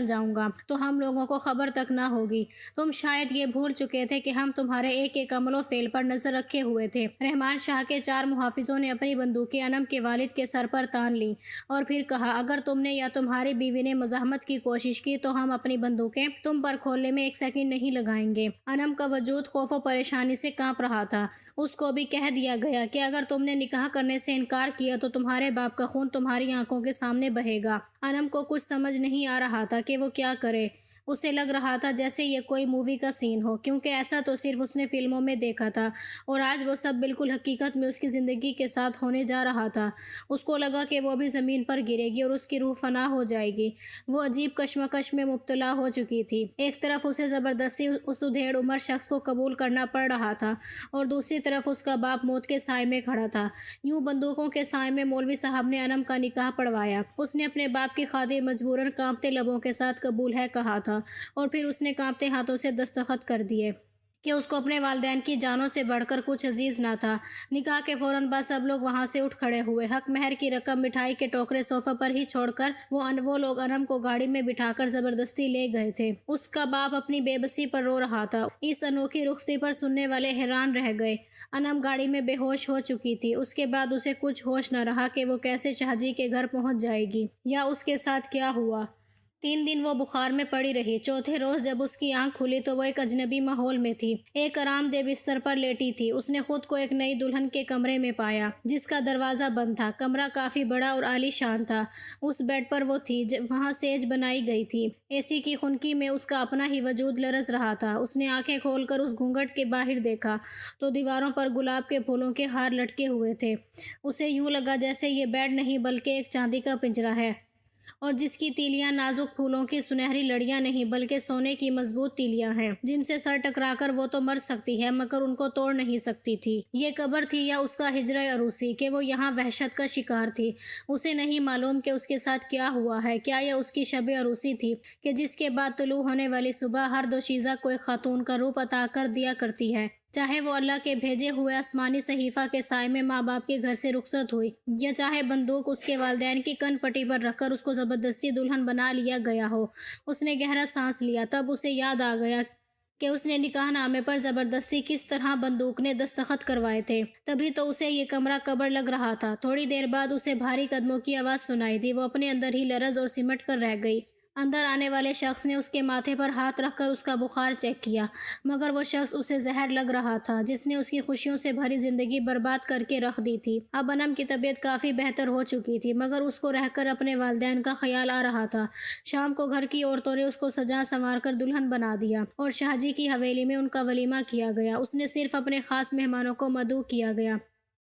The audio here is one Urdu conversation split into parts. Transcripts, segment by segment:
جاؤں گا تو ہم لوگوں کو خبر تک نہ ہوگی۔ تم شاید یہ بھول چکے تھے کہ ہم تمہارے ایک ایک عمل و فعل پر نظر رکھے ہوئے تھے۔ رحمان شاہ کے 4 محافظوں نے اپنی بندوقیں انم کے والد کے سر پر تان لیں اور پھر کہا، اگر تم نے یا تمہاری بیوی نے مزاحمت کی کوشش کی تو ہم اپنی بندوقیں تم پر کھولنے میں 1 سیکنڈ نہیں لگائیں گے۔ انم کا وجود خوف و پریشانی سے کانپ رہا تھا۔ اس کو بھی کہہ دیا گیا کہ اگر تم نے نکاح کرنے سے انکار کیا تو تمہارے باپ کا خون تمہاری آنکھوں کے سامنے بہے گا۔ انم کو کچھ سمجھ نہیں آ رہا تھا کہ وہ کیا کرے۔ اسے لگ رہا تھا جیسے یہ کوئی مووی کا سین ہو، کیونکہ ایسا تو صرف اس نے فلموں میں دیکھا تھا اور آج وہ سب بالکل حقیقت میں اس کی زندگی کے ساتھ ہونے جا رہا تھا۔ اس کو لگا کہ وہ بھی زمین پر گرے گی اور اس کی روح فنا ہو جائے گی۔ وہ عجیب کشمکش میں مبتلا ہو چکی تھی۔ ایک طرف اسے زبردستی اس ادھیڑ عمر شخص کو قبول کرنا پڑ رہا تھا اور دوسری طرف اس کا باپ موت کے سائے میں کھڑا تھا۔ یوں بندوقوں کے سائے میں مولوی صاحب نے انم کا نکاح پڑھوایا۔ اس نے اپنے باپ کی خاطر مجبوراً کانپتے لبوں کے ساتھ قبول ہے کہا تھا اور پھر اس نے کانپتے ہاتھوں سے دستخط کر دیے کہ اس کو اپنے والدین کی جانوں سے بڑھ کر کچھ عزیز نہ تھا۔ نکاح کے فوراً بعد سب لوگ وہاں سے اٹھ کھڑے ہوئے۔ حق مہر کی رقم، مٹھائی کے ٹوکرے صوفہ پر ہی چھوڑ کر وہ لوگ انم کو گاڑی میں بٹھا کر زبردستی لے گئے تھے۔ اس کا باپ اپنی بے بسی پر رو رہا تھا۔ اس انوکھی رخصتی پر سننے والے حیران رہ گئے۔ انم گاڑی میں بے ہوش ہو چکی تھی۔ اس کے بعد اسے کچھ ہوش نہ رہا کہ وہ کیسے شاہ جی کے گھر پہنچ جائے گی یا اس کے ساتھ کیا ہوا۔ 3 دن وہ بخار میں پڑی رہی۔ چوتھے روز جب اس کی آنکھ کھلی تو وہ ایک اجنبی ماحول میں تھی۔ ایک آرام دہ بستر پر لیٹی تھی۔ اس نے خود کو ایک نئی دلہن کے کمرے میں پایا جس کا دروازہ بند تھا۔ کمرہ کافی بڑا اور عالی شان تھا۔ اس بیڈ پر وہ تھی وہاں سیج بنائی گئی تھی۔ اے سی کی خنکی میں اس کا اپنا ہی وجود لرز رہا تھا۔ اس نے آنکھیں کھول کر اس گھونگھٹ کے باہر دیکھا تو دیواروں پر گلاب کے پھولوں کے ہار لٹکے ہوئے تھے۔ اسے یوں لگا جیسے یہ بیڈ نہیں بلکہ ایک چاندی کا پنجرہ ہے اور جس کی تیلیاں نازک پھولوں کی سنہری لڑیاں نہیں بلکہ سونے کی مضبوط تیلیاں ہیں جن سے سر ٹکرا کر وہ تو مر سکتی ہے مگر ان کو توڑ نہیں سکتی تھی۔ یہ قبر تھی یا اس کا ہجرہ عروسی کہ وہ یہاں وحشت کا شکار تھی۔ اسے نہیں معلوم کہ اس کے ساتھ کیا ہوا ہے۔ کیا یہ اس کی شب عروسی تھی کہ جس کے بعد طلوع ہونے والی صبح ہر دوشیزہ کو ایک خاتون کا روپ عطا کر دیا کرتی ہے، چاہے وہ اللہ کے بھیجے ہوئے آسمانی صحیفہ کے سائے میں ماں باپ کے گھر سے رخصت ہوئی یا چاہے بندوق اس کے والدین کی کن پٹی پر رکھ کر اس کو زبردستی دلہن بنا لیا گیا ہو۔ اس نے گہرا سانس لیا۔ تب اسے یاد آ گیا کہ اس نے نکاح نامے پر زبردستی کس طرح بندوق نے دستخط کروائے تھے۔ تبھی تو اسے یہ کمرہ قبر لگ رہا تھا۔ تھوڑی دیر بعد اسے بھاری قدموں کی آواز سنائی دی۔ وہ اپنے اندر ہی لرز اور سمٹ کر رہ گئی۔ اندر آنے والے شخص نے اس کے ماتھے پر ہاتھ رکھ کر اس کا بخار چیک کیا مگر وہ شخص اسے زہر لگ رہا تھا جس نے اس کی خوشیوں سے بھری زندگی برباد کر کے رکھ دی تھی۔ اب انم کی طبیعت کافی بہتر ہو چکی تھی مگر اس کو رہ کر اپنے والدین کا خیال آ رہا تھا۔ شام کو گھر کی عورتوں نے اس کو سجا سنوار کر دلہن بنا دیا اور شاہ جی کی حویلی میں ان کا ولیمہ کیا گیا۔ اس نے صرف اپنے خاص مہمانوں کو مدعو کیا گیا۔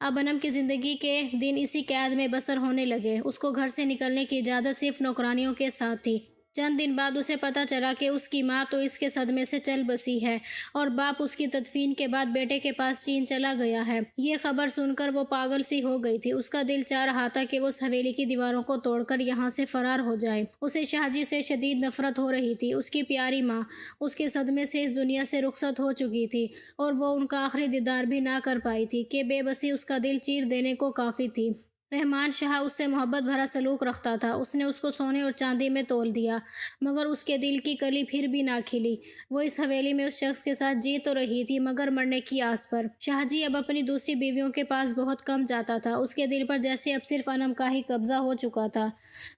اب انم کی زندگی کے دن اسی قید میں بسر ہونے لگے۔ اس کو گھر سے نکلنے کی اجازت صرف نوکرانیوں کے ساتھ تھی۔ چند دن بعد اسے پتہ چلا کہ اس کی ماں تو اس کے صدمے سے چل بسی ہے اور باپ اس کی تدفین کے بعد بیٹے کے پاس چین چلا گیا ہے۔ یہ خبر سن کر وہ پاگل سی ہو گئی تھی۔ اس کا دل چاہ رہا تھا کہ وہ اس حویلی کی دیواروں کو توڑ کر یہاں سے فرار ہو جائے۔ اسے شاہ جی سے شدید نفرت ہو رہی تھی۔ اس کی پیاری ماں اس کے صدمے سے اس دنیا سے رخصت ہو چکی تھی اور وہ ان کا آخری دیدار بھی نہ کر پائی تھی کہ بے بسی اس کا دل چیر دینے کو کافی تھی۔ رحمان شاہ اس سے محبت بھرا سلوک رکھتا تھا۔ اس نے اس کو سونے اور چاندی میں تول دیا مگر اس کے دل کی کلی پھر بھی نہ کھلی۔ وہ اس حویلی میں اس شخص کے ساتھ جی تو رہی تھی مگر مرنے کی آس پر۔ شاہ جی اب اپنی دوسری بیویوں کے پاس بہت کم جاتا تھا۔ اس کے دل پر جیسے اب صرف انم کا ہی قبضہ ہو چکا تھا۔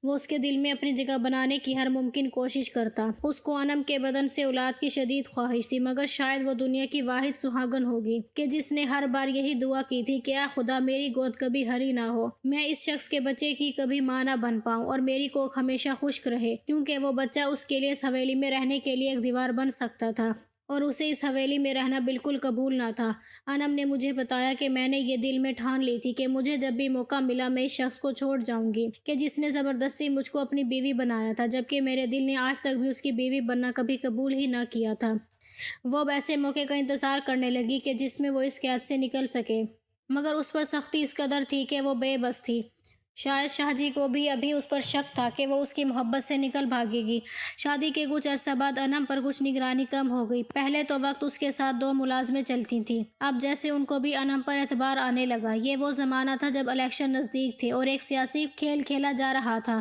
وہ اس کے دل میں اپنی جگہ بنانے کی ہر ممکن کوشش کرتا۔ اس کو انم کے بدن سے اولاد کی شدید خواہش تھی مگر شاید وہ دنیا کی واحد سہاگن ہوگی کہ جس نے ہر بار یہی دعا کی تھی کہ اے خدا میری گود کبھی ہری نہ ہو، میں اس شخص کے بچے کی کبھی ماں نہ بن پاؤں اور میری کوکھ ہمیشہ خشک رہے، کیونکہ وہ بچہ اس کے لیے اس حویلی میں رہنے کے لیے ایک دیوار بن سکتا تھا اور اسے اس حویلی میں رہنا بالکل قبول نہ تھا۔ انم نے مجھے بتایا کہ میں نے یہ دل میں ٹھان لی تھی کہ مجھے جب بھی موقع ملا میں اس شخص کو چھوڑ جاؤں گی کہ جس نے زبردستی مجھ کو اپنی بیوی بنایا تھا جبکہ میرے دل نے آج تک بھی اس کی بیوی بننا کبھی قبول ہی نہ کیا تھا۔ وہ اب ایسے موقع کا انتظار کرنے لگی کہ جس میں وہ اس قید سے نکل سکے مگر اس پر سختی اس قدر تھی کہ وہ بے بس تھی۔ شاید شاہ جی کو بھی ابھی اس پر شک تھا کہ وہ اس کی محبت سے نکل بھاگے گی۔ شادی کے کچھ عرصہ بعد انم پر کچھ نگرانی کم ہو گئی۔ پہلے تو وقت اس کے ساتھ 2 ملازمیں چلتی تھیں، اب جیسے ان کو بھی انم پر اعتبار آنے لگا۔ یہ وہ زمانہ تھا جب الیکشن نزدیک تھے اور ایک سیاسی کھیل کھیلا جا رہا تھا۔